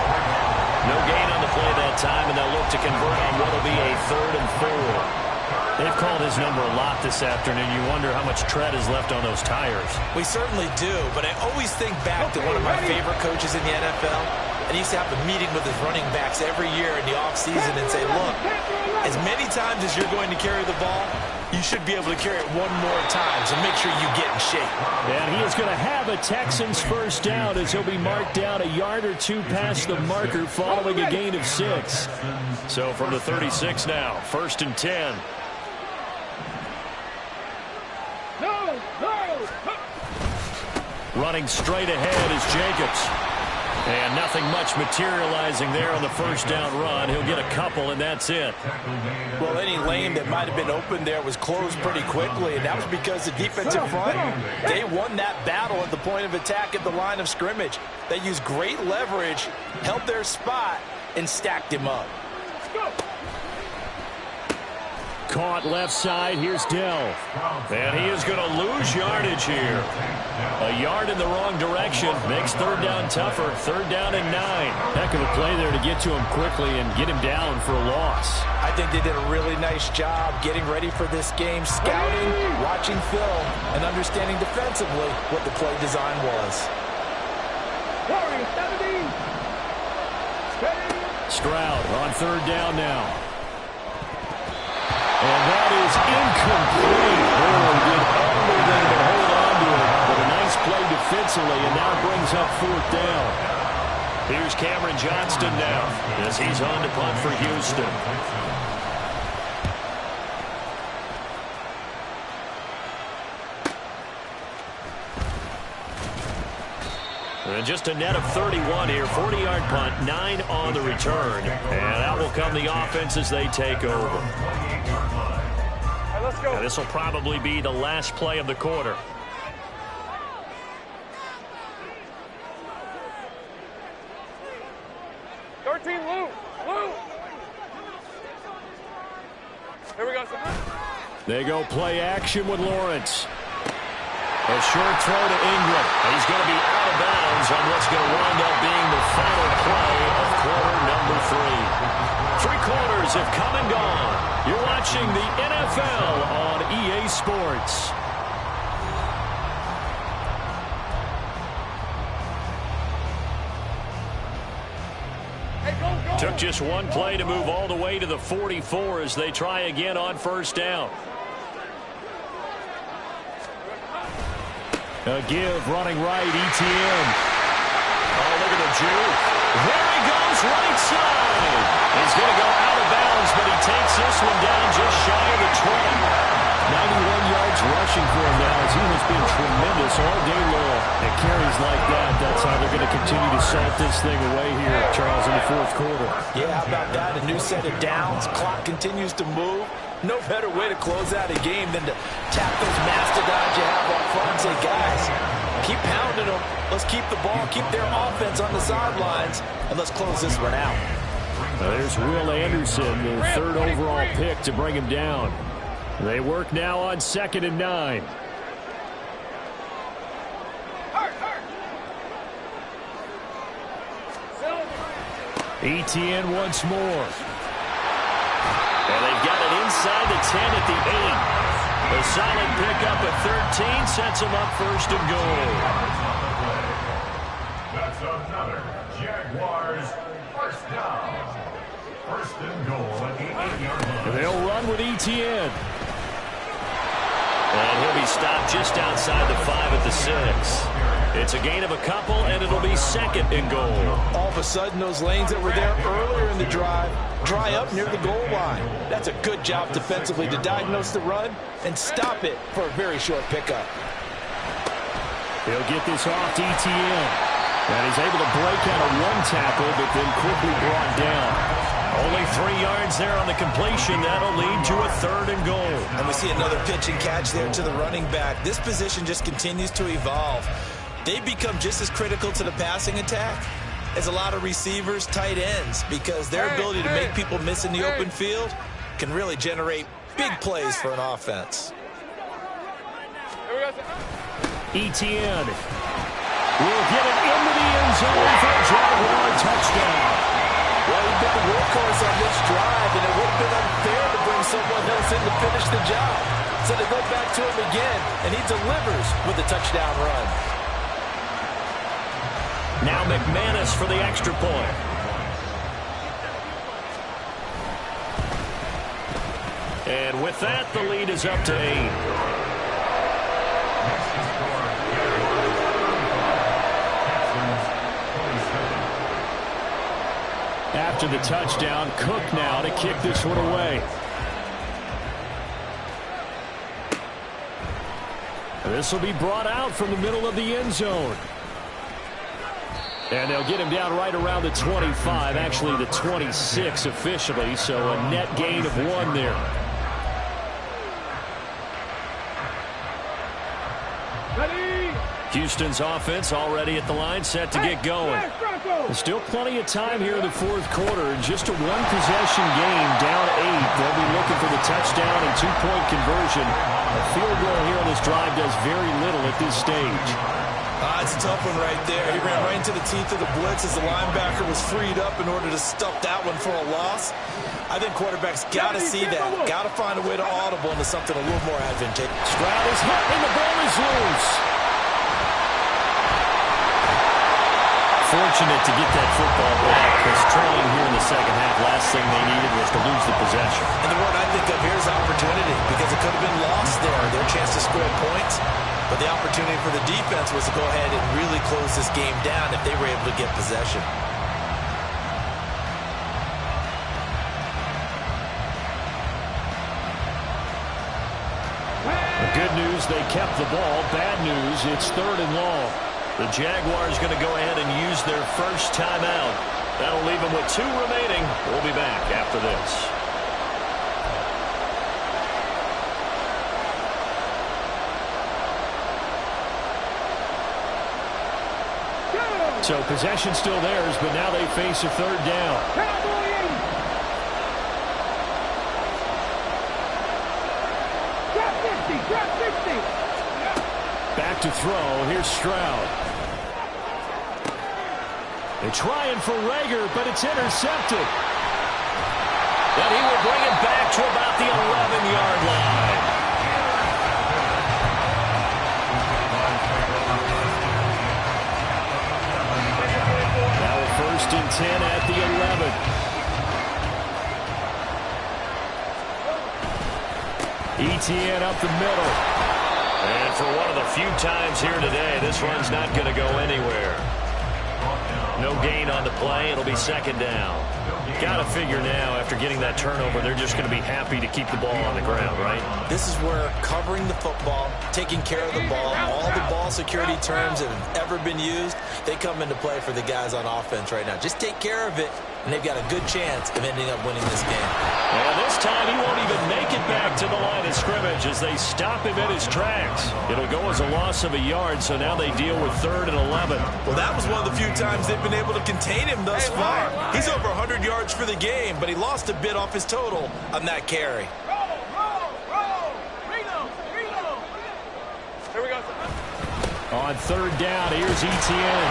No gain on the play that time, and they'll look to convert on what will be a 3rd and 4. They've called his number a lot this afternoon. You wonder how much tread is left on those tires. We certainly do, but I always think back to one of my favorite coaches in the NFL. And he used to have a meeting with his running backs every year in the offseason and say, look, as many times as you're going to carry the ball, you should be able to carry it one more time, so make sure you get in shape. And he is going to have a Texans first down as he'll be marked down a yard or 2 past the marker following a gain of 6. So from the 36 now, 1st and 10. Running straight ahead is Jacobs. And nothing much materializing there on the first down run. He'll get a couple, and that's it. Well, any lane that might have been open there was closed pretty quickly, and that was because the defensive front, they won that battle at the point of attack at the line of scrimmage. They used great leverage, held their spot, and stacked him up. Caught left side. Here's Dell. And he is going to lose yardage here. A yard in the wrong direction makes 3rd down tougher. 3rd down and 9. Heck of a play there to get to him quickly and get him down for a loss. I think they did a really nice job getting ready for this game, scouting, watching film, and understanding defensively what the play design was. Stroud on 3rd down now. And that is incomplete. Oh, did everything to hold on to it. But a nice play defensively, and now brings up 4th down. Here's Cameron Johnston now as he's on to punt for Houston. And just a net of 31 here. 40-yard punt, 9 on the return. And out will come the offense as they take over. Right, let's go. This will probably be the last play of the quarter. Here we go, sir. They go play action with Lawrence. A short throw to Ingram. He's going to be out of bounds on what's going to wind up being the final play of quarter number 3. 3 quarters have come and gone. You're watching the NFL on EA Sports. Took just one play to move all the way to the 44 as they try again on first down. A give running right, ETN. Oh, look at the juke. There he goes, right side. He's going to go out of bounds, but he takes this one down just shy of the 20. 91 yards rushing for him now as he has been tremendous all day long. At carries like that, that's how they're going to continue to salt this thing away here, Charles, in the fourth quarter. Yeah, how about that? A new set of downs. Clock continues to move. No better way to close out a game than to tap those mastodons you have up front and say, guys, keep pounding them. Let's keep the ball, keep their offense on the sidelines, and let's close this one out. There's Will Anderson, the 3rd overall pick to bring him down. They work now on 2nd and 9. ETN once more. And they've got it inside the 10 at the 8. A solid pickup at 13 sets them up 1st and goal. That's another Jaguars first down. 1st and goal at the 8-yard line. They'll run with ETN. And he'll be stopped just outside the 5 at the 6. It's a gain of a couple, and it'll be 2nd and goal. All of a sudden, those lanes that were there earlier in the drive dry up near the goal line. That's a good job defensively to diagnose the run and stop it for a very short pickup. He'll get this off to ETN. And he's able to break out of one tackle, but then quickly brought down. Only 3 yards there on the completion. That'll lead to a 3rd and goal. And we see another pitch and catch there to the running back. This position just continues to evolve. They've become just as critical to the passing attack as a lot of receivers, tight ends, because their ability to make people miss in the open field can really generate big plays for an offense. ETN will get it into the end zone for a Jaguar touchdown. Well, he's been the workhorse on this drive, and it would have been unfair to bring someone else in to finish the job. So they go back to him again, and he delivers with a touchdown run. Now McManus for the extra point. And with that, the lead is up to 8. After the touchdown, Cook now to kick this one away. This will be brought out from the middle of the end zone. And they'll get him down right around the 25, actually the 26 officially, so a net gain of 1 there. Houston's offense already at the line, set to get going. There's still plenty of time here in the fourth quarter. Just a one-possession game, down 8. They'll be looking for the touchdown and 2-point conversion. A field goal here on this drive does very little at this stage. It's a tough one right there. He ran right into the teeth of the blitz as the linebacker was freed up in order to stuff that one for a loss. I think quarterbacks got to see that. Got to find a way to audible into something a little more advantageous. Stroud is hit and the ball is loose. Fortunate to get that football back because trailing here in the second half, last thing they needed was to lose the possession. And the word I think of here is opportunity because it could have been lost there. Their chance to score points. But the opportunity for the defense was to go ahead and really close this game down if they were able to get possession. news, they kept the ball. Bad news, it's 3rd and long. The Jaguars going to go ahead and use their first timeout. That'll leave them with 2 remaining. We'll be back after this. So possession still theirs, but now they face a 3rd down. Back to throw. Here's Stroud. They're trying for Rager, but it's intercepted. And he will bring it back to about the 11-yard line. Now a 1st and 10 at the 11. ETN up the middle. And for one of the few times here today, this run's not going to go anywhere. No gain on the play. It'll be 2nd down. Got to figure now, after getting that turnover, they're just going to be happy to keep the ball on the ground, right? This is where covering the football, taking care of the ball, all the ball security terms that have ever been used, they come into play for the guys on offense right now. Just take care of it, and they've got a good chance of ending up winning this game. And this time he won't even make it back to the line of scrimmage as they stop him in his tracks. It'll go as a loss of a yard, so now they deal with 3rd and 11. Well, that was one of the few times they've been able to contain him thus far. He's over 100 yards for the game, but he lost a bit off his total on that carry. Here we go. On 3rd down, here's ETN.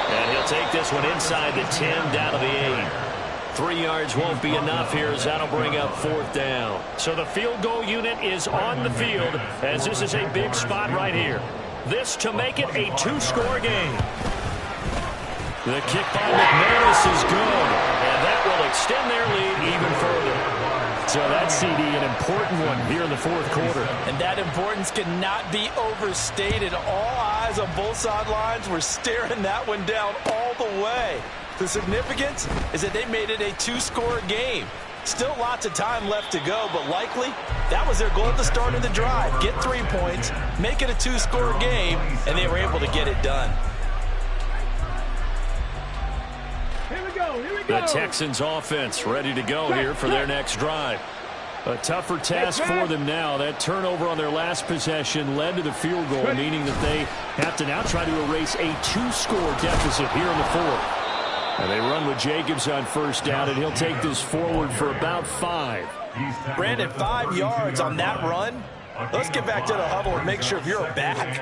And he'll take this one inside the 10, down to the 8. 3 yards won't be enough here as that'll bring up 4th down. So the field goal unit is on the field as this is a big spot right here. This to make it a 2-score game. The kick by McManus is good, and that will extend their lead even further. So that CD, an important one here in the 4th quarter. And that importance cannot be overstated. All eyes on both sidelines were staring that one down all the way. The significance is that they made it a 2-score game. Still lots of time left to go, but likely that was their goal at the start of the drive. Get 3 points, make it a 2-score game, and they were able to get it done. Here we go. The Texans offense ready to go here for their next drive. A tougher task for them now. That turnover on their last possession led to the field goal, meaning that they have to now try to erase a 2-score deficit here in the 4th. And they run with Jacobs on 1st down, and he'll take this forward for about 5. Brandon, 5 yards on that run. Let's get back to the huddle and make sure if you're back,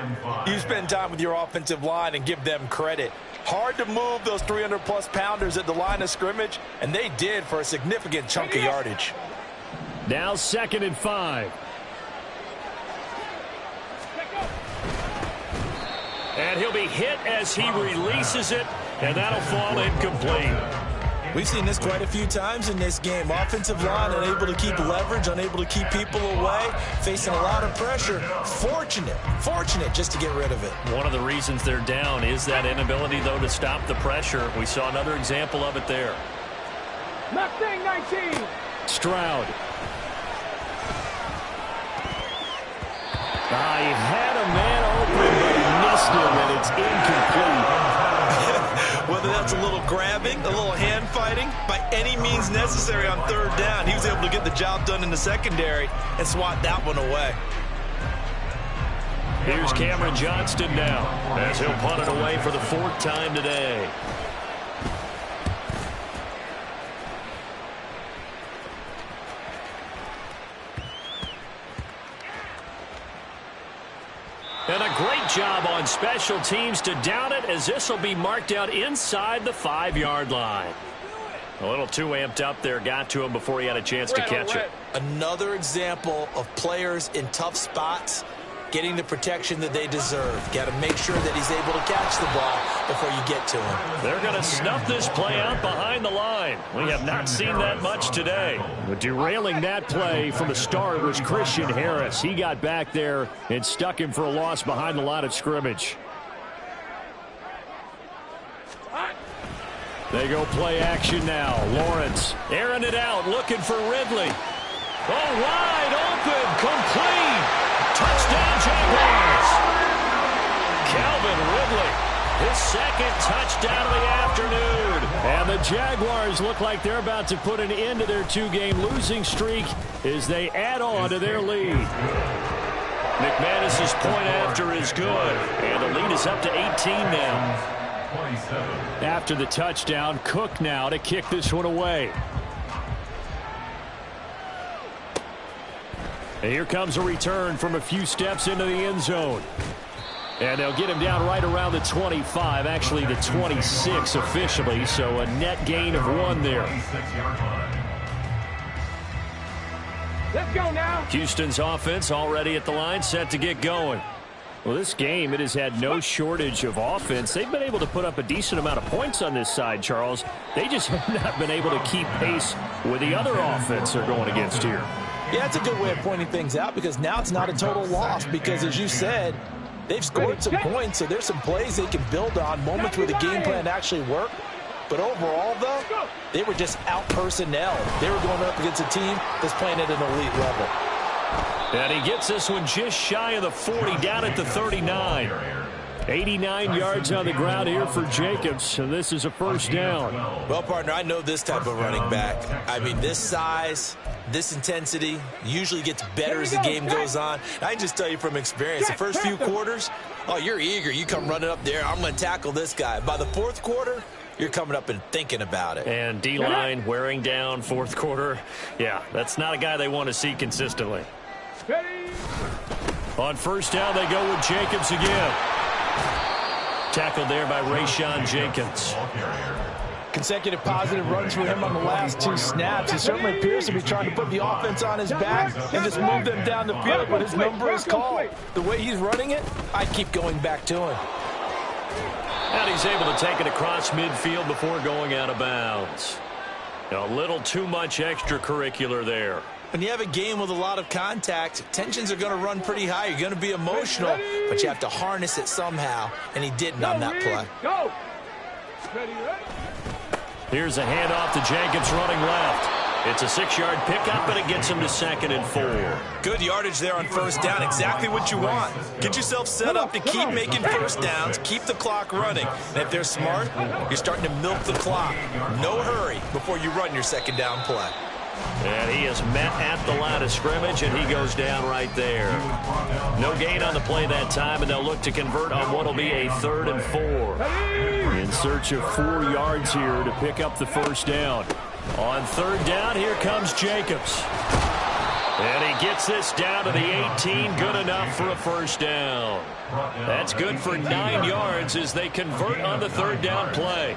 you spend time with your offensive line and give them credit. Hard to move those 300-plus pounders at the line of scrimmage, and they did for a significant chunk of yardage. Now 2nd and 5. And he'll be hit as he releases it, and that'll fall incomplete. We've seen this quite a few times in this game. Offensive line unable to keep leverage, unable to keep people away, facing a lot of pressure. Fortunate just to get rid of it. One of the reasons they're down is that inability, though, to stop the pressure. We saw another example of it there. Mustang 19. Stroud. He had a man open, but he missed him, and it's incomplete. Whether that's a little grabbing, a little hand fighting, by any means necessary on 3rd down, he was able to get the job done in the secondary and swat that one away. Here's Cameron Johnston now as he'll punt it away for the 4th time today. And a great job on special teams to down it, as this will be marked out inside the 5-yard line. A little too amped up there, got to him before he had a chance to catch it. Another example of players in tough spots getting the protection that they deserve. Got to make sure that he's able to catch the ball before you get to him. They're going to snuff this play out behind the line. We have not seen that much today. But derailing that play from the start was Christian Harris. He got back there and stuck him for a loss behind the line of scrimmage. They go play action now. Lawrence airing it out, looking for Ridley. Oh, wide open, complete. Touchdown, Jaguars! Calvin Ridley, his second touchdown of the afternoon. And the Jaguars look like they're about to put an end to their two-game losing streak as they add on to their lead. McManus's point after is good, and the lead is up to 18 now. After the touchdown, Cook now to kick this one away. And here comes a return from a few steps into the end zone. And they'll get him down right around the 25, actually the 26 officially, so a net gain of 1 there. Let's go now. Houston's offense already at the line, set to get going. Well, this game, it has had no shortage of offense. They've been able to put up a decent amount of points on this side, Charles. They just have not been able to keep pace with the other offense they're going against here. Yeah, it's a good way of pointing things out because now it's not a total loss because, as you said, they've scored some points, so there's some plays they can build on, moments where the game plan actually worked. But overall, though, they were just out personnel. They were going up against a team that's playing at an elite level. And he gets this one just shy of the 40, down at the 39. 89 yards on the ground here for Jacobs, and this is a first down. Well, partner, I know this type of running back. I mean, this size, this intensity usually gets better as the game goes on. I can just tell you from experience, the first few quarters, oh, you're eager. You come running up there, I'm going to tackle this guy. By the fourth quarter, you're coming up and thinking about it. And D-line wearing down fourth quarter. Yeah, that's not a guy they want to see consistently. On first down, they go with Jacobs again. Tackled there by Rayshon Jenkins. Consecutive positive runs for him on the last 2 snaps. He certainly appears to be trying to put the offense on his back and just move them down the field when his number is called. The way he's running it, I keep going back to him. And he's able to take it across midfield before going out of bounds. A little too much extracurricular there. When you have a game with a lot of contact, tensions are going to run pretty high. You're going to be emotional, but you have to harness it somehow, and he didn't on that play. Go. Here's a handoff to Jacobs running left. It's a 6-yard pickup, and it gets him to 2nd and 4. Good yardage there on first down. Exactly what you want. Get yourself set up to keep making first downs, keep the clock running. And if they're smart, you're starting to milk the clock. No hurry before you run your second down play. And he is met at the line of scrimmage, and he goes down right there. No gain on the play that time, and they'll look to convert on what will be a 3rd and 4. In search of 4 yards here to pick up the first down. On 3rd down, here comes Jacobs. And he gets this down to the 18, good enough for a first down. That's good for 9 yards as they convert on the 3rd down play.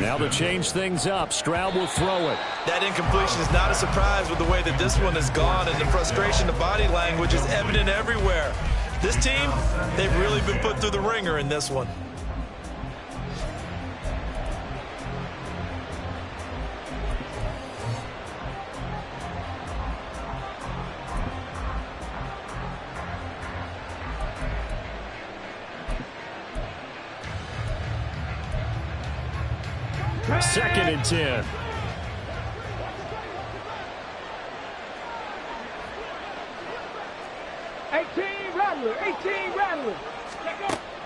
Now to change things up, Stroud will throw it. That incompletion is not a surprise with the way that this one has gone, and the frustration of body language is evident everywhere. This team, they've really been put through the ringer in this one. Second and 10.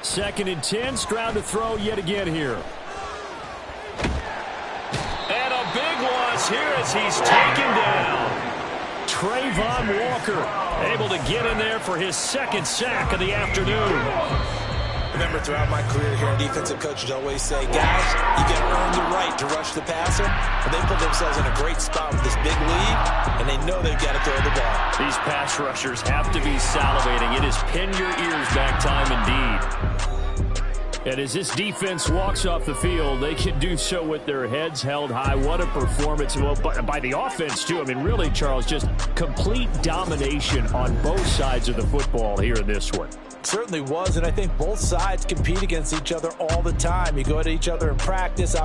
Second and 10. Stroud to throw yet again here. And a big loss here as he's taken down. Trayvon Walker able to get in there for his 2nd sack of the afternoon. Remember, throughout my career here, defensive coaches always say, guys, you got to earn the right to rush the passer. But they put themselves in a great spot with this big lead, and they know they've got to throw the ball. These pass rushers have to be salivating. It is pin your ears back time indeed. And as this defense walks off the field, they can do so with their heads held high. What a performance. Well, by the offense, too. I mean, really, Charles, just complete domination on both sides of the football here in this one. Certainly was, and I think both sides compete against each other all the time. You go at each other in practice.